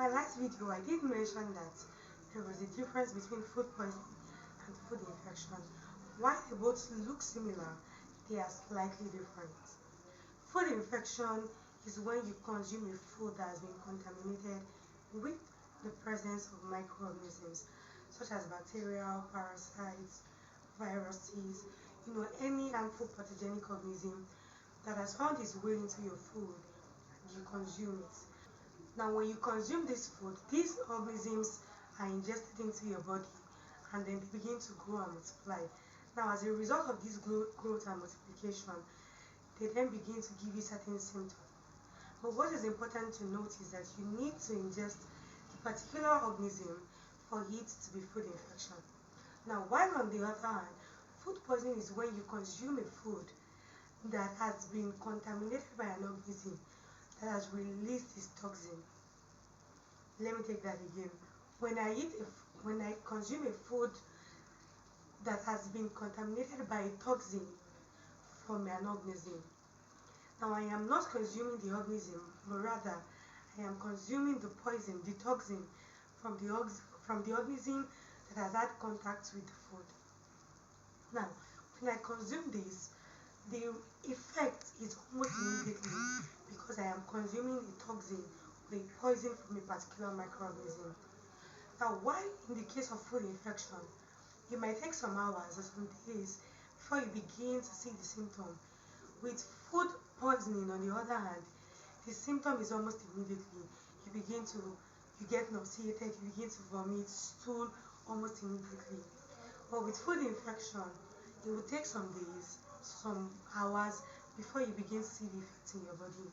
My last video, I did mention that there was a difference between food poisoning and food infection. While they both look similar, they are slightly different. Food infection is when you consume a food that has been contaminated with the presence of microorganisms such as bacteria, parasites, viruses, any harmful pathogenic organism that has found its way into your food and you consume it. Now, when you consume this food, these organisms are ingested into your body and then they begin to grow and multiply. Now, as a result of this growth and multiplication, they then begin to give you certain symptoms. But what is important to note is that you need to ingest a particular organism for it to be food infection. Now, while on the other hand, food poisoning is when you consume a food that has been contaminated by an organism that has released its toxin. Let me take that again. When I consume a food that has been contaminated by a toxin from an organism, now I am not consuming the organism, but rather I am consuming the poison, the toxin from the organism that has had contact with the food. Now, when I consume this, the effect is almost immediately because I am consuming a toxin or a poison from a particular microorganism. Now, while in the case of food infection, it might take some hours or some days before you begin to see the symptom. With food poisoning, on the other hand, the symptom is almost immediately. You get nauseated, you begin to vomit, stool almost immediately. But with food infection, it will take some days, some hours before you begin to see the effects in your body.